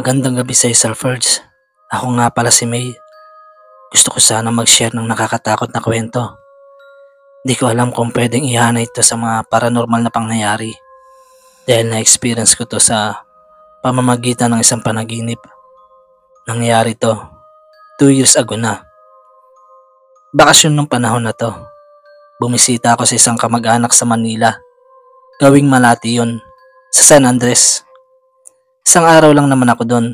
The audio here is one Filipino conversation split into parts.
Magandang gabi sa Sir Ferds. Ako nga pala si May. Gusto ko sana mag-share ng nakakatakot na kwento. Di ko alam kung pwedeng ihana ito sa mga paranormal na pangyayari dahil na-experience ko to sa pamamagitan ng isang panaginip. Nangyari to 2 years ago na. Bakasyon nung panahon na to. Bumisita ako sa isang kamag-anak sa Manila. Gawing Malati yun, sa San Andres. Isang araw lang naman ako doon,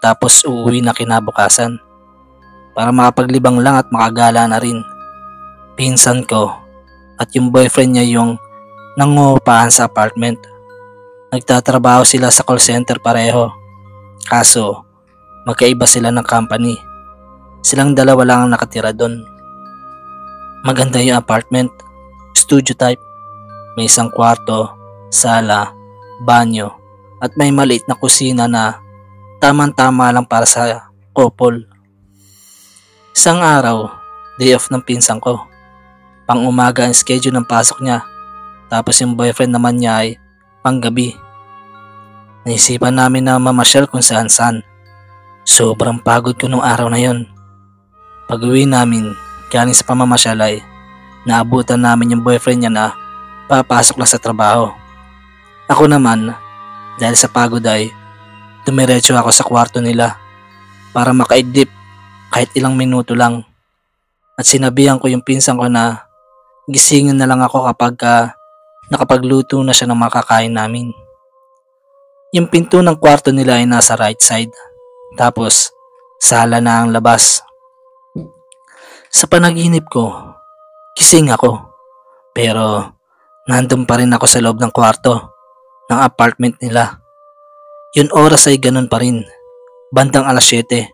tapos uuwi na kinabukasan. Para makapaglibang lang at makagala na rin. Pinsan ko at yung boyfriend niya yung nangungupahan sa apartment. Nagtatrabaho sila sa call center pareho. Kaso, magkaiba sila ng company. Silang dalawa lang ang nakatira doon. Maganda yung apartment, studio type. May isang kwarto, sala, banyo, at may maliit na kusina na tamang-tama lang para sa couple. Isang araw, day off ng pinsan ko. Pang-umaga ang schedule ng pasok niya, tapos yung boyfriend naman niya ay panggabi. Naisipan namin na mamasyal kung saan-saan. Sobrang pagod ko nung araw na yon. Pag-uwi namin, galing sa pamamasyal ay naabutan namin yung boyfriend niya na papasok lang sa trabaho. Ako naman, dahil sa pagod ay dumiretso ako sa kwarto nila para makaidlip kahit ilang minuto lang. At sinabihan ko yung pinsan ko na gisingin na lang ako kapag nakapagluto na siya ng makakain namin. Yung pinto ng kwarto nila ay nasa right side, tapos sala na ang labas. Sa panaginip ko, gising ako, pero nandun pa rin ako sa loob ng kwarto ng apartment nila. Yung oras ay ganun pa rin, bandang 7:00.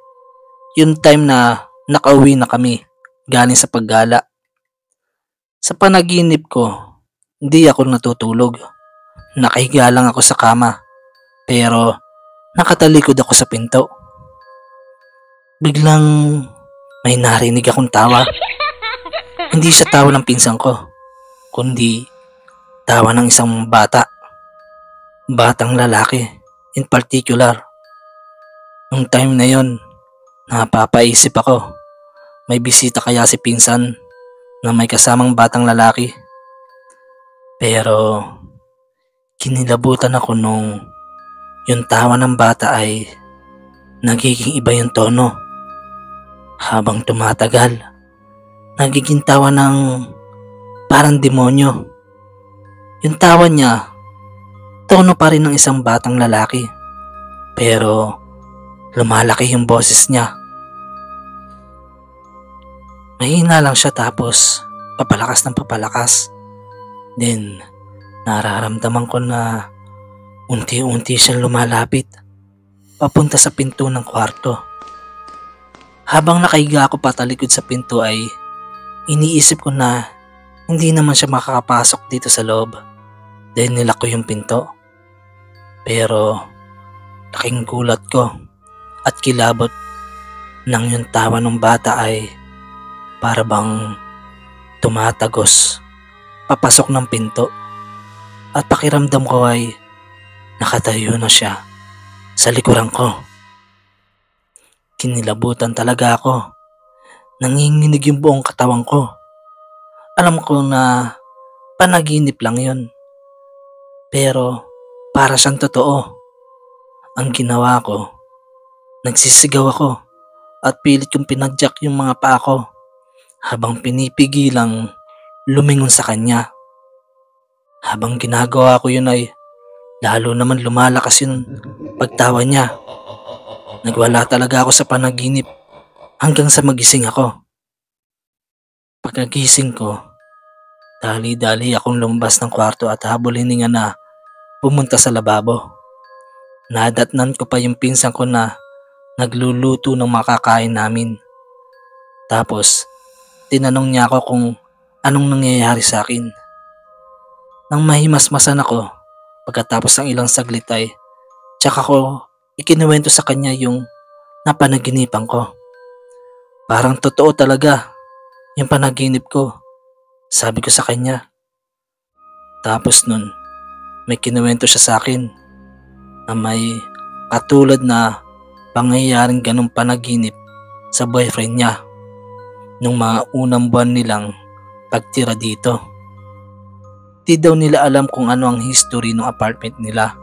Yung time na nakauwi na kami galing sa paggala. Sa panaginip ko, hindi ako natutulog. Nakahiga lang ako sa kama, pero nakatalikod ako sa pinto. Biglang may narinig akong tawa. Hindi siya tawa ng pinsan ko, kundi tawa ng isang bata. Batang lalaki, in particular. Nung time na yon, napapaisip ako, may bisita kaya si pinsan na may kasamang batang lalaki. Pero kinilabutan ako nung yung tawa ng bata ay nagiging iba yung tono. Habang tumatagal, nagiging tawa ng parang demonyo. Yung tawa niya, tono pa rin ng isang batang lalaki. Pero lumalaki yung boses niya. Mahina lang siya, tapos papalakas ng papalakas. Then, nararamdaman ko na unti-unti siyang lumalapit papunta sa pinto ng kwarto. Habang nakahiga ako patalikod sa pinto ay iniisip ko na hindi naman siya makakapasok dito sa loob dahil nilak ko yung pinto. Pero laking gulat ko at kilabot nang yung tawa ng bata ay para bang tumatagos papasok ng pinto, at pakiramdam ko ay nakatayo na siya sa likuran ko. Kinilabutan talaga ako. Nanginginig yung buong katawan ko. Alam ko na panaginip lang yun, pero para siyang totoo. Ang ginawa ko, nagsisigaw ako at pilit kong pinadyak yung mga paa ko habang pinipigilang lumingon sa kanya. Habang ginagawa ko yun ay lalo naman lumalakas yung pagtawa niya. Nagwala talaga ako sa panaginip hanggang sa magising ako. Pagkagising ko, dali-dali akong lumabas ng kwarto at habol hininga na pumunta sa lababo. Nadatnan ko pa yung pinsan ko na nagluluto ng makakain namin. Tapos, tinanong niya ako kung anong nangyayari sa akin. Nang mahimasmasan ako, pagkatapos ng ilang saglit ay tsaka ko ikinuwento sa kanya yung napanaginipan ko. Parang totoo talaga yung panaginip ko, sabi ko sa kanya. Tapos nun, may kinuwento siya sa akin na may katulad na pangyayaring ganong panaginip sa boyfriend niya nung mga unang buwan nilang pagtira dito. Di daw nila alam kung ano ang history ng apartment nila.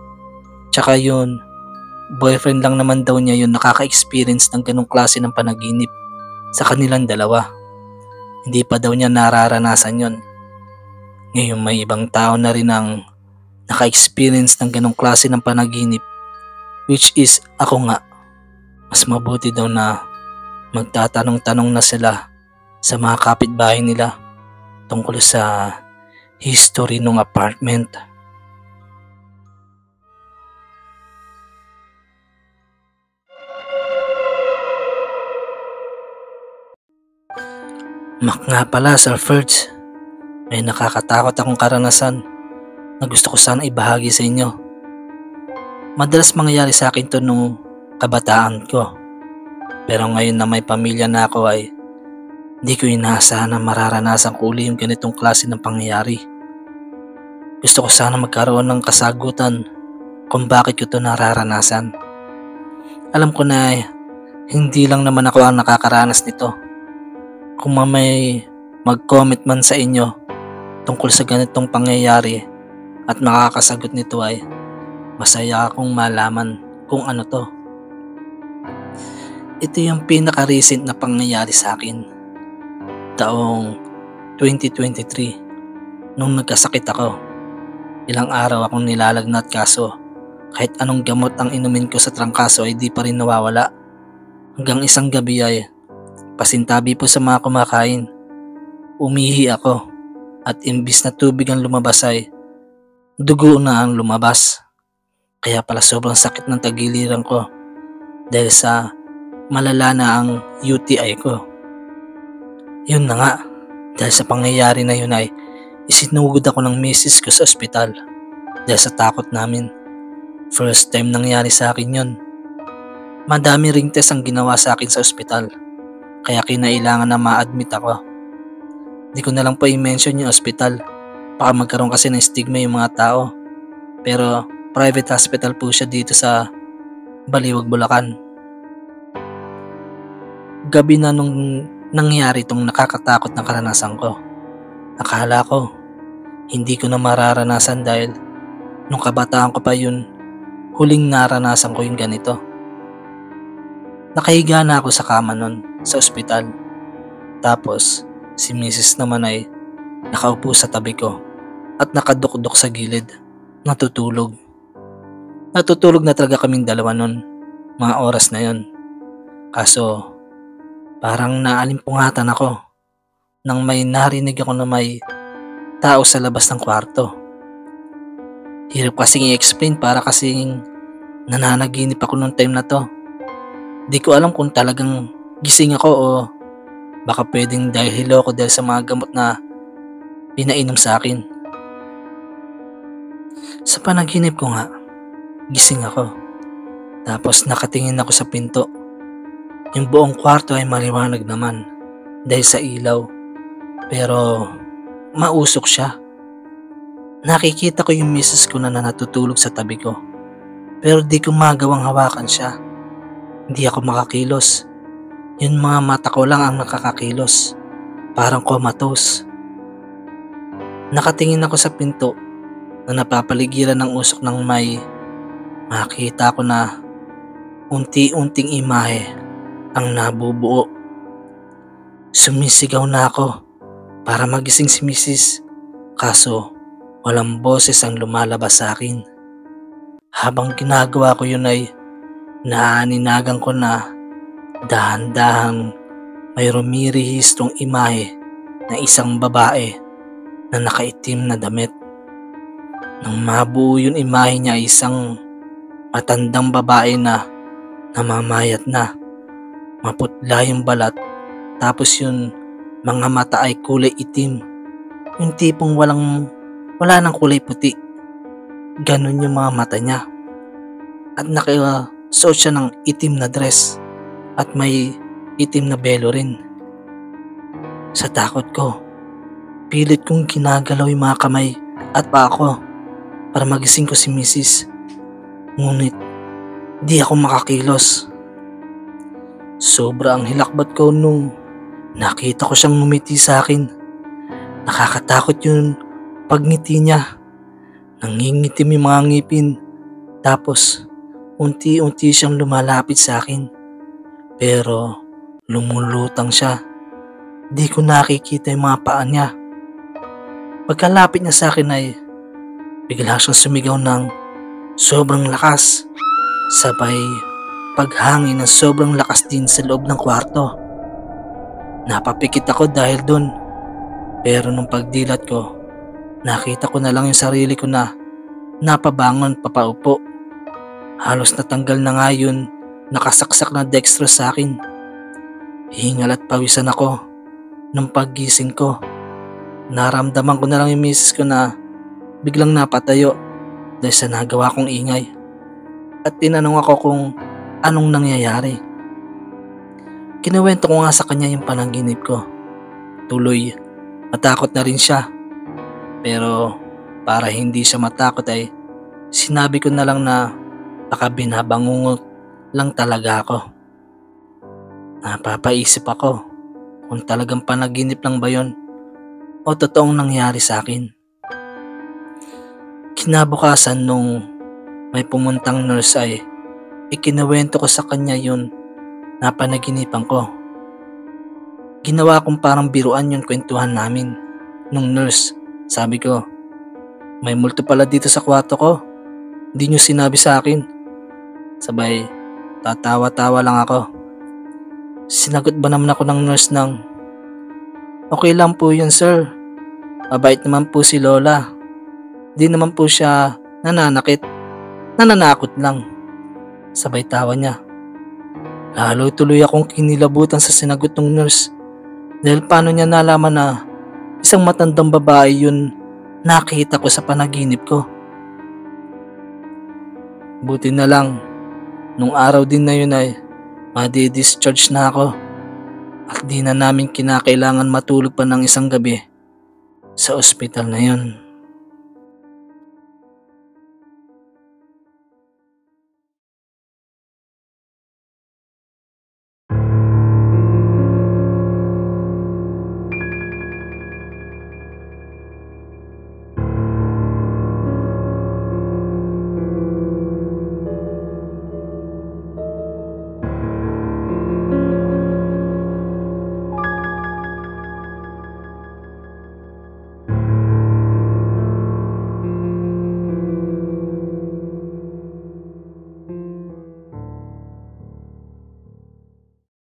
Tsaka yun, boyfriend lang naman daw niya yun nakaka-experience ng ganong klase ng panaginip sa kanilang dalawa. Hindi pa daw niya nararanasan yun. Ngayon may ibang tao na rin ang naka-experience ng ganong klase ng panaginip, which is ako nga. Mas mabuti daw na magtatanong-tanong na sila sa mga kapitbahay nila tungkol sa history ng apartment. Nga pala, Sir Ferds, may nakakatakot akong karanasan na gusto ko sana ibahagi sa inyo. Madalas mangyayari sa akin to nung kabataan ko. Pero ngayon na may pamilya na ako ay di ko inaasahan na mararanasan ko uli yung ganitong klase ng pangyayari. Gusto ko sana magkaroon ng kasagutan kung bakit ko to nararanasan. Alam ko na hindi lang naman ako ang nakakaranas nito. Kung may mag-comment man sa inyo tungkol sa ganitong pangyayari at makakasagot nito ay masaya akong malaman kung ano to. Ito yung pinaka-recent na pangyayari sa akin. Taong 2023 nung nagkasakit ako. Ilang araw akong nilalagnat kaso kahit anong gamot ang inumin ko sa trangkaso ay di pa rin nawawala. Hanggang isang gabi ay pasintabi po sa mga kumakain. Umihi ako at imbis na tubig ang lumabas ay dugo na ang lumabas. Kaya pala sobrang sakit ng tagiliran ko dahil sa malala na ang UTI ko. Yun na nga, dahil sa pangyayari na yun ay isinugod ako ng misis ko sa ospital dahil sa takot namin. First time nangyari sa akin yun. Madami ring test ang ginawa sa akin sa ospital kaya kinailangan na ma-admit ako. Di ko na lang po i-mention yung ospital, baka magkaroon kasi ng stigma yung mga tao. Pero private hospital po siya dito sa Baliwag, Bulacan. Gabi na nung nangyari itong nakakatakot na karanasan ko. Akala ko hindi ko na mararanasan dahil nung kabataan ko pa yun, huling naranasan ko yung ganito. Nakahiga na ako sa kama nun sa ospital. Tapos si Mrs. naman ay nakaupo sa tabi ko at nakadukdok sa gilid, natutulog. Natutulog na talaga kaming dalawa nun, mga oras na yun. Kaso parang naalimpungatan ako nang may narinig ako na may tao sa labas ng kwarto. Hirap kasing i-explain para kasing nananaginip ako nung time na to. Di ko alam kung talagang gising ako o baka pwedeng dahil hilo ko dahil sa mga gamot na pinainom sa akin. Sa panaginip ko nga, gising ako. Tapos nakatingin ako sa pinto. Yung buong kwarto ay maliwanag naman dahil sa ilaw. Pero mausok siya. Nakikita ko yung misis ko na natutulog sa tabi ko. Pero di ko magawang hawakan siya. Hindi ako makakilos. Yung mga mata ko lang ang nakakakilos. Parang comatose. Nakatingin ako sa pinto na napapaligiran ng usok ng may makita ko na unti-unting imahe ang nabubuo. Sumisigaw na ako para magising si Mrs. Kaso walang boses ang lumalabas sa akin. Habang ginagawa ko yun ay naaninagan ko na dahan-dahang may rumirehistong imahe ng isang babae na nakaitim na damit. Nang mabuo yung imahe niya ay isang matandang babae na namamayat na. Maputla yung balat tapos yung mga mata ay kulay itim. Yung tipong wala nang kulay puti. Ganon yung mga mata niya. At nakasuot siya ng itim na dress at may itim na belo rin. Sa takot ko, pilit kong ginagalaw yung mga kamay at paa ko para magising ko si Mrs. Ngunit di ako makakilos. Sobra ang hilakbot ko nung nakita ko siyang ngumiti sa akin. Nakakatakot yung pagngiti niya. Nangingitim yung mga ngipin. Tapos unti-unti siyang lumalapit sa akin. Pero lumulutang siya. Di ko nakikita yung mga paa niya. Pagkalapit niya sa akin ay bigla siyang sumigaw ng sobrang lakas. Sabay paghangin ng sobrang lakas din sa loob ng kwarto. Napapikit ako dahil dun. Pero nung pagdilat ko, nakita ko na lang yung sarili ko na napabangon papaupo. Halos natanggal na nga yun nakasaksak na dextrose sa akin. Hingal at pawisan ako. Nung paggising ko, naramdaman ko na lang yung misis ko na biglang napatayo dahil sa nagawa kong ingay. At tinanong ako kung anong nangyayari. Kinuwento ko nga sa kanya yung panaginip ko. Tuloy, matakot na rin siya. Pero para hindi siya matakot ay sinabi ko na lang na baka binabangungot lang talaga ako. Napapaisip ako kung talagang panaginip lang ba yun o totoong nangyari sa akin. Kinabukasan nung may pumuntang nurse ay ikinuwento ko sa kanya yun na panaginipan ko. Ginawa kong parang biruan yung kwentuhan namin nung nurse. Sabi ko, may multo pala dito sa kwarto ko. Hindi nyo sinabi sa akin. Sabay, tatawa-tawa lang ako. Sinagot ba naman ako ng nurse ng, okay lang po yun sir. Mabait naman po si Lola. Di naman po siya nananakit. Nananakot lang. Sabay tawa niya. Lalo tuloy akong kinilabutan sa sinagot ng nurse. Dahil paano niya nalaman na isang matandang babae yun nakita ko sa panaginip ko. Buti na lang, nung araw din na yun ay madi-discharge na ako at di na namin kinakailangan matulog pa ng isang gabi sa ospital na yun.